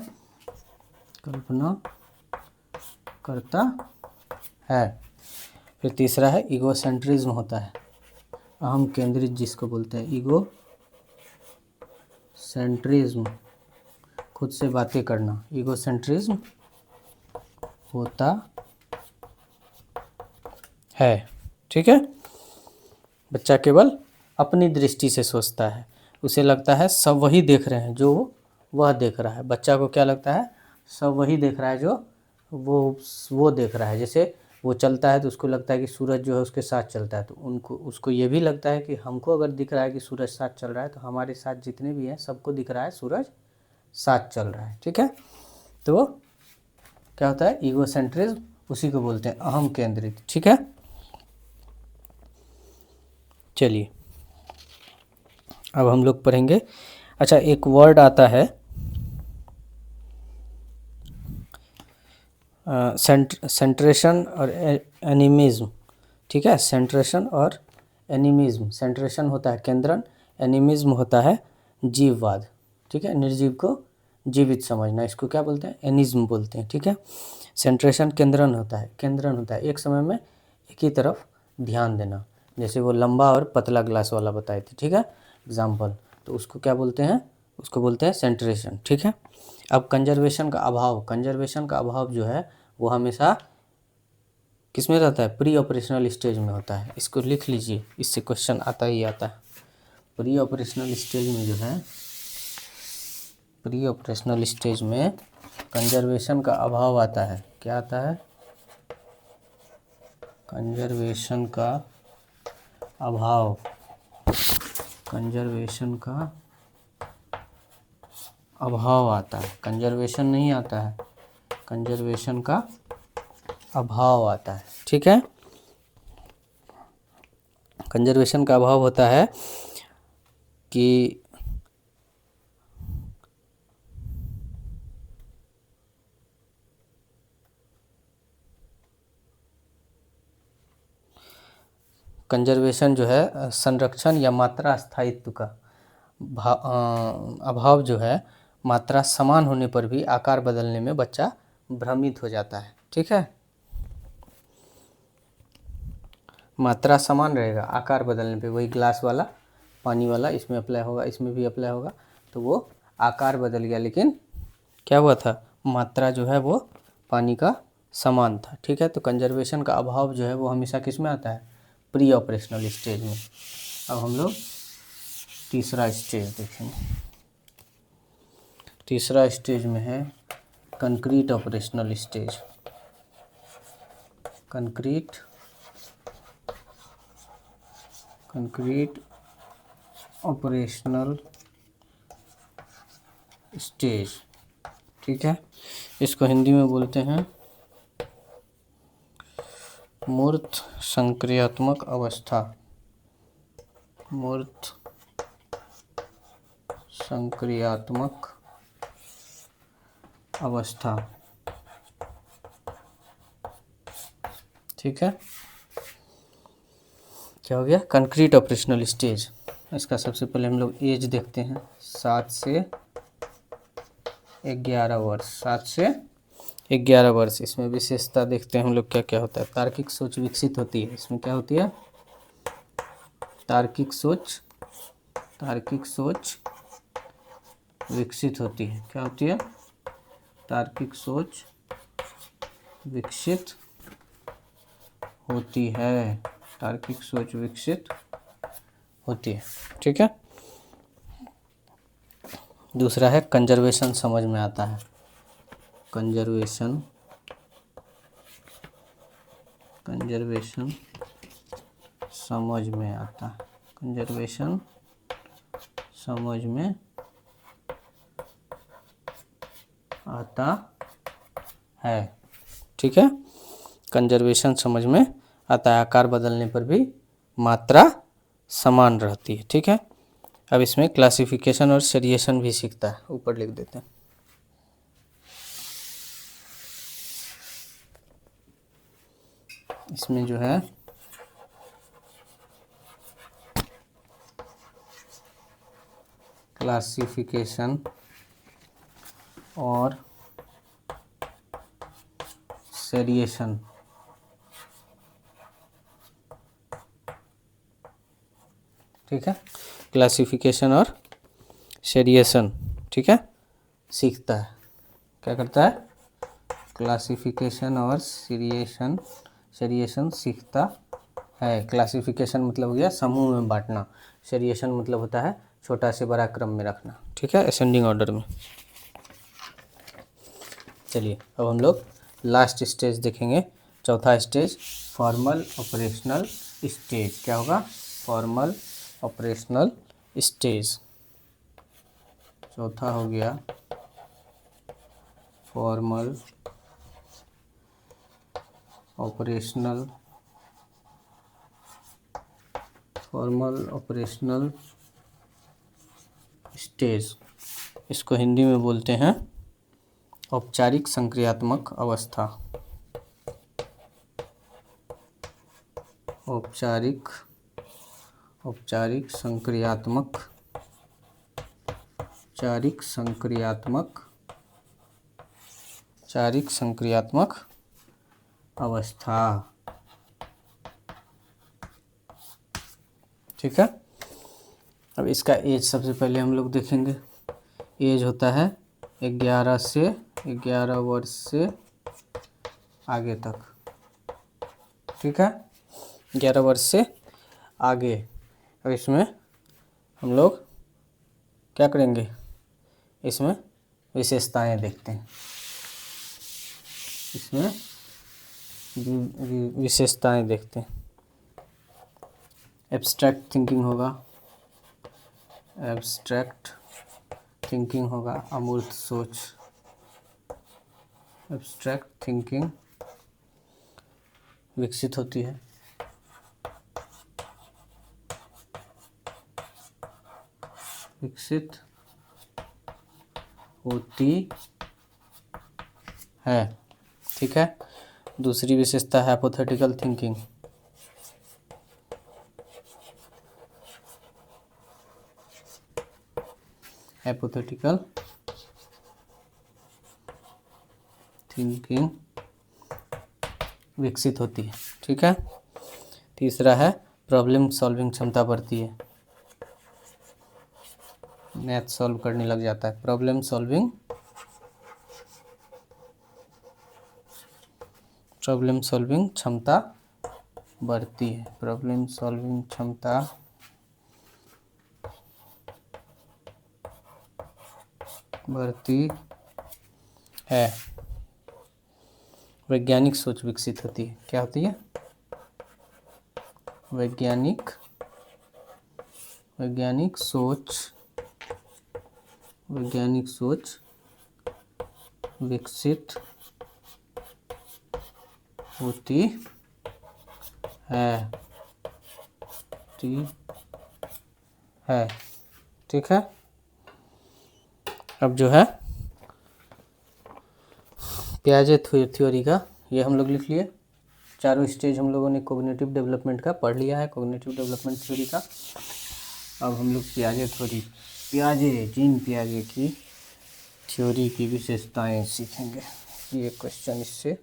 कल्पना करता है। फिर तीसरा है ईगोसेंट्रिज्म होता है, अहम केंद्रित जिसको बोलते हैं, ईगो सेंट्रिज्म, खुद से बातें करना, ईगोसेंट्रिज्म होता है। ठीक है, बच्चा केवल अपनी दृष्टि से सोचता है, उसे लगता है सब वही देख रहे हैं जो वह देख रहा है। बच्चा को क्या लगता है? सब वही देख रहा है जो वो देख रहा है। जैसे वो चलता है तो उसको लगता है कि सूरज जो है उसके साथ चलता है, तो उसको ये भी लगता है कि हमको अगर दिख रहा है कि सूरज साथ चल रहा है तो हमारे साथ जितने भी हैं सबको दिख रहा है सूरज साथ चल रहा है। ठीक है, तो क्या होता है? ईगोसेंट्रिज्म, उसी को बोलते हैं अहम केंद्रित। ठीक है, चलिए अब हम लोग पढ़ेंगे। अच्छा, एक वर्ड आता है सेंट्रेशन और एनिमिज्म। ठीक है, सेंट्रेशन और एनिमिज्म। सेंट्रेशन होता है केंद्रन, एनिमिज्म होता है जीववाद। ठीक है, निर्जीव को जीवित समझना, इसको क्या बोलते हैं? एनिज्म बोलते हैं। ठीक है, सेंट्रेशन केंद्रन होता है, केंद्रन होता है एक समय में एक ही तरफ ध्यान देना, जैसे वो लंबा और पतला ग्लास वाला बताए थे। ठीक है, एग्जाम्पल, तो उसको क्या बोलते हैं? उसको बोलते हैं सेंट्रेशन। ठीक है, अब कंजर्वेशन का अभाव, कंजर्वेशन का अभाव जो है वो हमेशा किस में रहता है? प्री ऑपरेशनल स्टेज में होता है। इसको लिख लीजिए, इससे क्वेश्चन आता ही आता है। प्री ऑपरेशनल स्टेज में जो है, प्री ऑपरेशनल स्टेज में कंजर्वेशन का अभाव आता है। क्या आता है? कंजर्वेशन का अभाव, कंजर्वेशन का अभाव आता है। कंजर्वेशन नहीं आता है, कंजर्वेशन का अभाव आता है। ठीक है, कंजर्वेशन का अभाव होता है कि कंजर्वेशन जो है संरक्षण या मात्रा स्थायित्व का अभाव जो है, मात्रा समान होने पर भी आकार बदलने में बच्चा भ्रमित हो जाता है। ठीक है, मात्रा समान रहेगा, आकार बदलने पे, वही ग्लास वाला पानी वाला इसमें अप्लाई होगा, इसमें भी अप्लाई होगा, तो वो आकार बदल गया, लेकिन क्या हुआ था? मात्रा जो है वो पानी का समान था। ठीक है, तो कंजर्वेशन का अभाव जो है वो हमेशा किस में आता है? प्री ऑपरेशनल स्टेज में। अब हम लोग तीसरा स्टेज देखेंगे। तीसरा स्टेज में है concrete operational stage. Concrete operational stage. ठीक है, इसको हिंदी में बोलते हैं मूर्त संक्रियात्मक अवस्था। मूर्त संक्रियात्मक अवस्था। ठीक है, क्या हो गया? Concrete operational stage. इसका सबसे पहले हम लोग एज देखते हैं, 7 से 11 वर्ष। 7 से 11 वर्ष। इसमें विशेषता देखते हैं हम लोग क्या क्या होता है। तार्किक सोच विकसित होती है। इसमें क्या होती है? तार्किक सोच विकसित होती है। क्या होती है? तार्किक सोच विकसित होती है। तार्किक सोच विकसित होती है। ठीक है, दूसरा है कंजर्वेशन समझ में आता है। कंजर्वेशन समझ में आता है। कंजर्वेशन समझ में आता है। ठीक है, कंजर्वेशन समझ में आता है, आकार बदलने पर भी मात्रा समान रहती है। ठीक है, अब इसमें क्लासिफिकेशन और सेरिएशन भी सीखता है, ऊपर लिख देते हैं। इसमें जो है क्लासिफिकेशन और सेरिएशन, ठीक है, क्लासिफिकेशन और सेरिएशन, ठीक है, सीखता है। क्या करता है? क्लासिफिकेशन और सेरिएशन सीखता है। क्लासिफिकेशन मतलब हो गया समूह में बांटना, सेरिएशन मतलब होता है छोटा से बड़ा क्रम में रखना, ठीक है, असेंडिंग ऑर्डर में। चलिए अब हम लोग लास्ट स्टेज देखेंगे, चौथा स्टेज, फॉर्मल ऑपरेशनल स्टेज। क्या होगा? Formal operational stage. चौथा हो गया फॉर्मल ऑपरेशनल स्टेज। इसको हिंदी में बोलते हैं औपचारिक संक्रियात्मक अवस्था। औपचारिक संक्रियात्मक अवस्था, ठीक है। अब इसका एज सबसे पहले हम लोग देखेंगे। एज होता है 11 वर्ष से आगे तक, ठीक है, 11 वर्ष से आगे। अब इसमें हम लोग क्या करेंगे? इसमें विशेषताएं देखते हैं। इसमें विशेषताएं देखते हैं। एब्स्ट्रैक्ट थिंकिंग होगा, अमूर्त सोच। एब्स्ट्रैक्ट थिंकिंग विकसित होती है। ठीक है। दूसरी विशेषता है हाइपोथेटिकल थिंकिंग। हाइपोथेटिकल थिंकिंग विकसित होती है, ठीक है। तीसरा है प्रॉब्लम सॉल्विंग क्षमता बढ़ती है, मैथ सॉल्व करने लग जाता है। प्रॉब्लम सॉल्विंग क्षमता बढ़ती है। प्रॉब्लम सॉल्विंग क्षमता बढ़ती है। वैज्ञानिक सोच विकसित होती है। क्या होती है? वैज्ञानिक सोच विकसित होती है, ठीक है। अब जो है पियाजे थ्योरी का, ये हम लोग लिख लिए। चारों स्टेज हम लोगों ने कॉग्निटिव डेवलपमेंट का पढ़ लिया है, कॉग्निटिव डेवलपमेंट थ्योरी का। अब हम लोग जीन पियाजे की थ्योरी की विशेषताएं सीखेंगे। ये क्वेश्चन इससे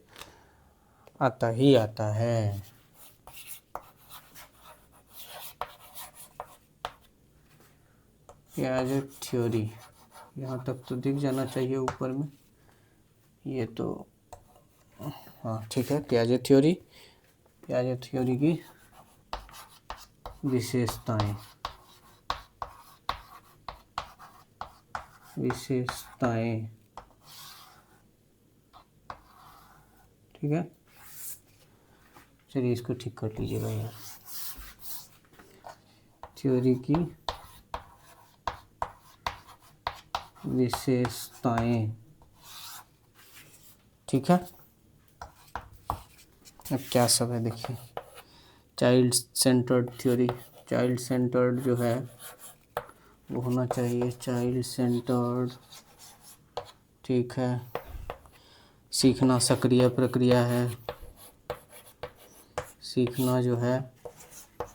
आता है। पियाजे थ्योरी यहाँ तक तो दिख जाना चाहिए ऊपर में, ये तो हाँ ठीक है। पियाजे थ्योरी की विशेषताएं, ठीक है। चलिए इसको ठीक कर लीजिएगा यार। थ्योरी की विशेषताएं, ठीक है। अब क्या सब है देखिए। Child centred theory. Child centred जो है वो होना चाहिए चाइल्ड सेंटर्ड। ठीक है। सीखना सक्रिय प्रक्रिया है। सीखना जो है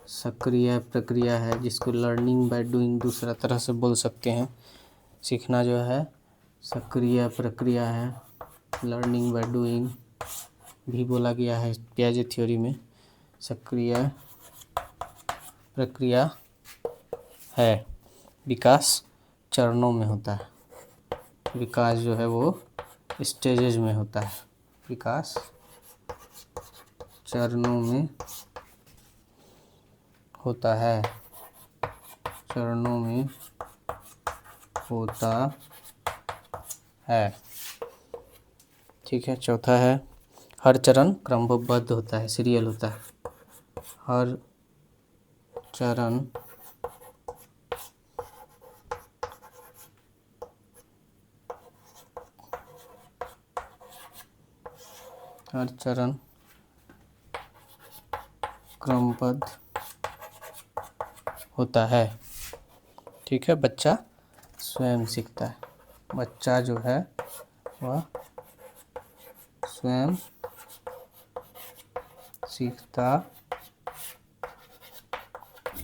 सक्रिय प्रक्रिया है, जिसको लर्निंग बाय डूइंग दूसरा तरह से बोल सकते हैं। सीखना जो है सक्रिय प्रक्रिया है, लर्निंग बाय डूइंग भी बोला गया है पियाजे थ्योरी में। सक्रिय प्रक्रिया है, विकास चरणों में होता है। विकास जो है वो स्टेजेज में होता है, विकास चरणों में होता है, चरणों में होता है। ठीक है। चौथा है हर चरण क्रमबद्ध होता है, सीरियल होता है। हर चरण क्रमबद्ध होता है। ठीक है। बच्चा स्वयं सीखता है, बच्चा जो है वह स्वयं सीखता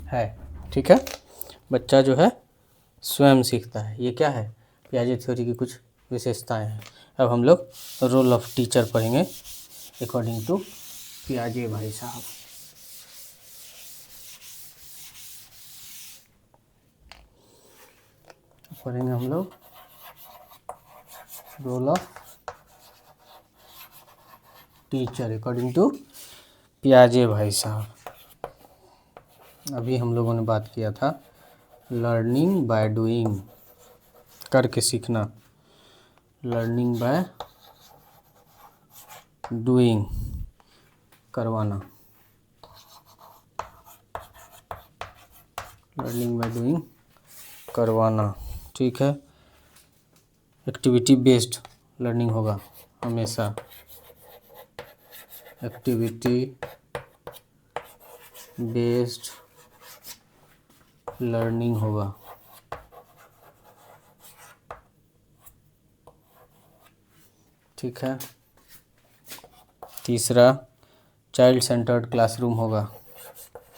है। ठीक है। बच्चा जो है स्वयं सीखता है, ये क्या है, पियाजे थ्योरी की कुछ विशेषताएं हैं। अब हम लोग रोल ऑफ टीचर पढ़ेंगे अकॉर्डिंग टू पियाजे भाई साहब। पढ़ेंगे हम लोग role of teacher according to पियाजे भाई साहब। अभी हम लोगों ने बात किया था लर्निंग बाय डूइंग, करके सीखना। लर्निंग बाय डूइंग, करवाना। लर्निंग बाय डूइंग, करवाना। ठीक है। एक्टिविटी बेस्ड लर्निंग होगा हमेशा, एक्टिविटी बेस्ड लर्निंग होगा। ठीक है। तीसरा चाइल्ड सेंटर्ड क्लासरूम होगा,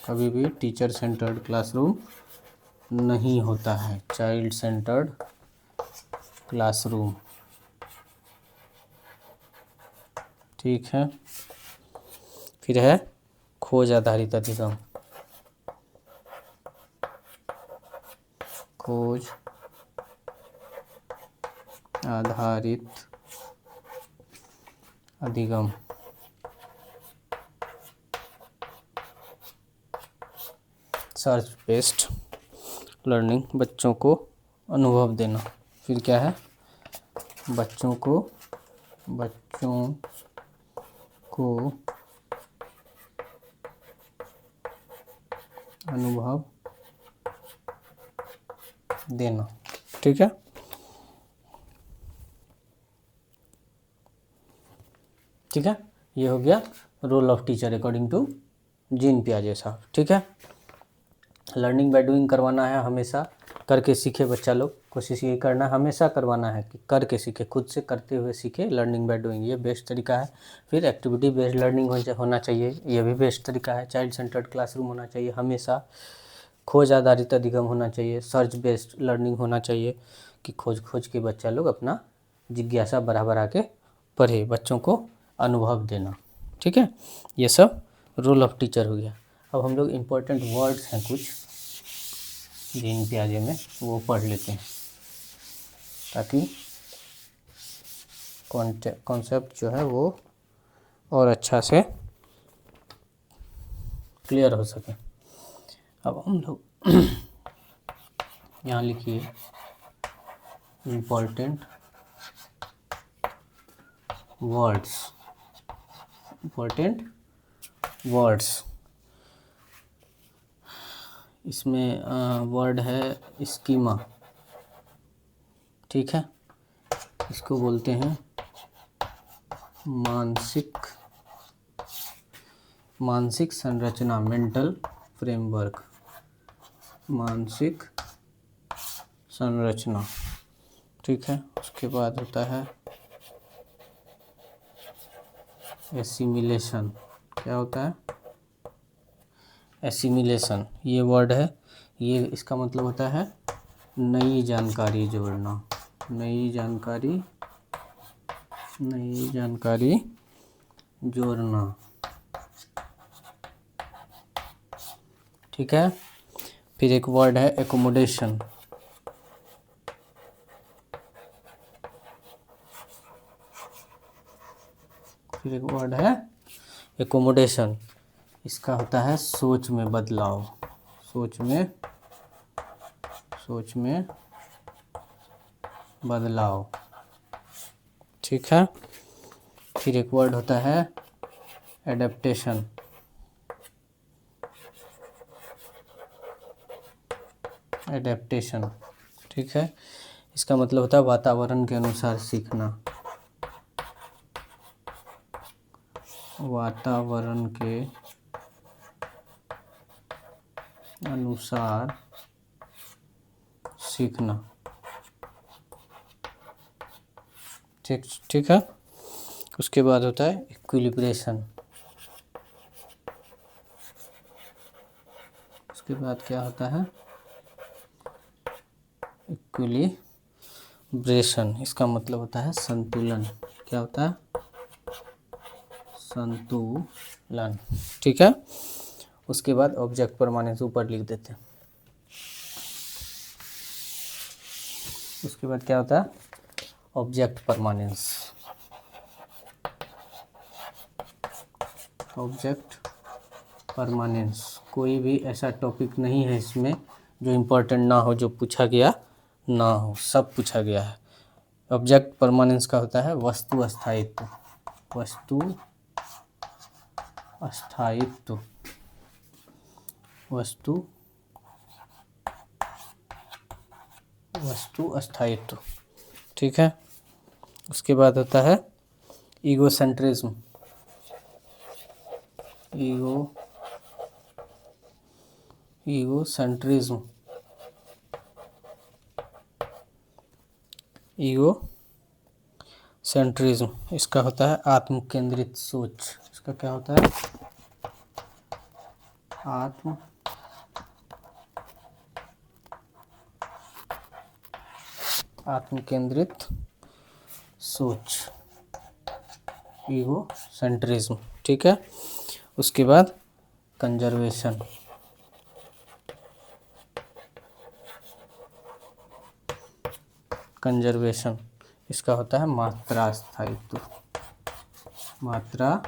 कभी भी टीचर सेंटर्ड क्लासरूम नहीं होता है, चाइल्ड सेंटर्ड क्लासरूम। ठीक है। फिर है खोज आधारित अधिगम, खोज आधारित अधिगम। सर्च बेस्ड लर्निंग, बच्चों को अनुभव देना। फिर क्या है, बच्चों को अनुभव देना। ठीक है। ठीक है। ये हो गया role of teacher according to Jean पियाजे साहब। ठीक है। लर्निंग बाय डूइंग करवाना है, हमेशा करके सीखे बच्चा लोग। कोशिश ये करना हमेशा करवाना है कि करके सीखे, खुद से करते हुए सीखे। लर्निंग बाय डूइंग ये बेस्ट तरीका है। फिर एक्टिविटी बेस्ड लर्निंग होना चाहिए, ये भी बेस्ट तरीका है। चाइल्ड सेंटर्ड क्लासरूम होना चाहिए हमेशा। खोज आधारित अधिगम होना चाहिए। सर्च बेस्ड लर्निंग होना चाहिए कि खोज के बच्चा लोग अपना जिज्ञासा बढ़ा के पढ़े, बच्चों को अनुभव देना। ठीक है। ये सब रोल ऑफ टीचर हो गया। अब हम लोग इम्पोर्टेंट वर्ड्स हैं कुछ जीन पियाजे में, वो पढ़ लेते हैं ताकि कॉन्सेप्ट जो है वो और अच्छा से क्लियर हो सके। अब हम लोग यहाँ लिखिए इम्पोर्टेंट वर्ड्स, इम्पोर्टेंट वर्ड्स। इसमें वर्ड है स्कीमा। ठीक है। इसको बोलते हैं मानसिक संरचना, मेंटल फ्रेमवर्क। मानसिक संरचना, ठीक है। उसके बाद होता है एसिमिलेशन। क्या होता है? एसिमिलेशन, ये वर्ड है, ये इसका मतलब होता है नई जानकारी जोड़ना, नई जानकारी जोड़ना, ठीक है। फिर एक वर्ड है एकोमोडेशन, फिर एक वर्ड है एकोमोडेशन, इसका होता है सोच में बदलाव, सोच में बदलाव, ठीक है। फिर एक वर्ड होता है एडेप्टेशन, एडेप्टेशन, ठीक है। इसका मतलब होता है वातावरण के अनुसार सीखना, वातावरण के अनुसार सीखना, ठीक है। उसके बाद होता है इक्विलिब्रेशन, उसके बाद क्या होता है? इक्विलिब्रेशन, इसका मतलब होता है संतुलन। क्या होता है? संतुलन, ठीक है। उसके बाद ऑब्जेक्ट परमानेंस ऊपर लिख देते हैं। उसके बाद क्या होता है? ऑब्जेक्ट परमानेंस, ऑब्जेक्ट परमानेंस, कोई भी ऐसा टॉपिक नहीं है इसमें जो इम्पोर्टेंट ना हो, जो पूछा गया ना हो, सब पूछा गया है। ऑब्जेक्ट परमानेंस का होता है वस्तु स्थायित्व, वस्तु स्थायित्व, वस्तु स्थायित्व, ठीक है। उसके बाद होता है ईगोसेंट्रिज्म, ईगोसेंट्रिज्म, ईगोसेंट्रिज्म, इसका होता है आत्म केंद्रित सोच। इसका क्या होता है? आत्म केंद्रित सोच, ईगोसेंट्रिज्म, ठीक है। उसके बाद कंजर्वेशन, कंजर्वेशन, इसका होता है मात्रा स्थायित्व, मात्रा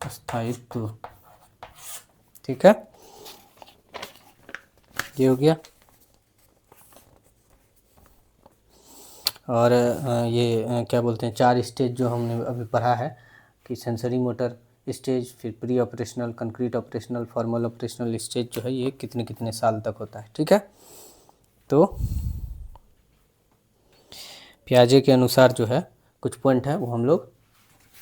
स्थायित्व, ठीक है। ये हो गया। और ये क्या बोलते हैं, 4 स्टेज जो हमने अभी पढ़ा है कि सेंसरी मोटर स्टेज, फिर pre operational, concrete operational, formal operational stage जो है ये कितने कितने साल तक होता है, ठीक है। तो पियाजे के अनुसार जो है कुछ पॉइंट है वो हम लोग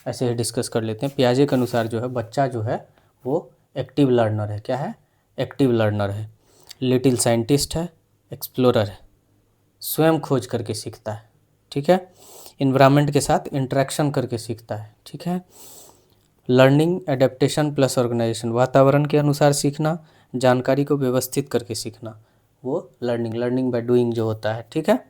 ऐसे ही डिस्कस कर लेते हैं। पियाजे के अनुसार जो है बच्चा जो है वो एक्टिव लर्नर है। क्या है? एक्टिव लर्नर है, लिटिल साइंटिस्ट है, एक्सप्लोरर है, स्वयं खोज करके सीखता है, ठीक है। इन्वायरमेंट के साथ इंटरेक्शन करके सीखता है, ठीक है। लर्निंग एडेप्टेशन प्लस ऑर्गेनाइजेशन, वातावरण के अनुसार सीखना, जानकारी को व्यवस्थित करके सीखना, वो लर्निंग बाय डूइंग जो होता है, ठीक है।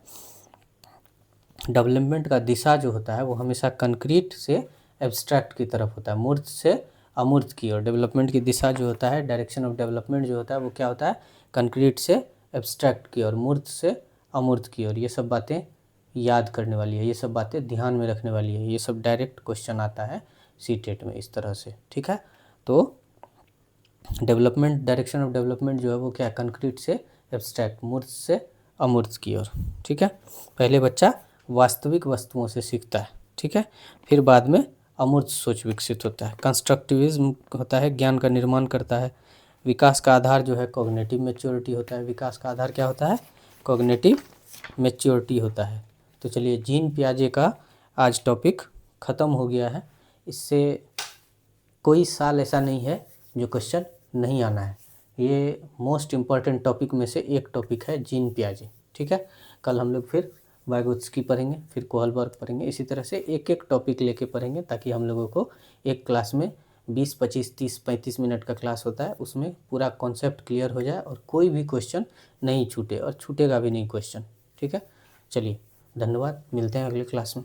डेवलपमेंट का दिशा जो होता है वो हमेशा कंक्रीट से एब्स्ट्रैक्ट की तरफ होता है, मूर्त से अमूर्त की ओर। डेवलपमेंट की दिशा जो होता है, डायरेक्शन ऑफ डेवलपमेंट जो होता है वो क्या होता है? कंक्रीट से एब्स्ट्रैक्ट की ओर, मूर्त से अमूर्त की ओर। ये सब बातें याद करने वाली है, ये सब बातें ध्यान में रखने वाली है, ये सब डायरेक्ट क्वेश्चन आता है सीटेट में इस तरह से, ठीक है। तो डेवलपमेंट, डायरेक्शन ऑफ डेवलपमेंट जो है वो क्या है? कंक्रीट से एब्स्ट्रैक्ट, मूर्त से अमूर्त की ओर, ठीक है। पहले बच्चा वास्तविक वस्तुओं से सीखता है, ठीक है, फिर बाद में अमूर्त सोच विकसित होता है। कंस्ट्रक्टिविज्म होता है ज्ञान का निर्माण करता है। विकास का आधार जो है कॉग्निटिव मैच्योरिटी होता है। विकास का आधार क्या होता है? कॉग्निटिव मैच्योरिटी होता है। तो चलिए, जीन पियाजे का आज टॉपिक ख़त्म हो गया है। इससे कोई साल ऐसा नहीं है जो क्वेश्चन नहीं आना है। ये मोस्ट इम्पॉर्टेंट टॉपिक में से एक टॉपिक है जीन पियाजे। ठीक है, कल हम लोग फिर वाइगोत्स्की पढ़ेंगे, फिर कोहलबर्ग पढ़ेंगे, इसी तरह से एक एक टॉपिक लेके पढ़ेंगे ताकि हम लोगों को एक क्लास में 20, 25, 30, 35 मिनट का क्लास होता है, उसमें पूरा कॉन्सेप्ट क्लियर हो जाए और कोई भी क्वेश्चन नहीं छूटे और छूटेगा भी नहीं क्वेश्चन। ठीक है, चलिए धन्यवाद, मिलते हैं अगले क्लास में।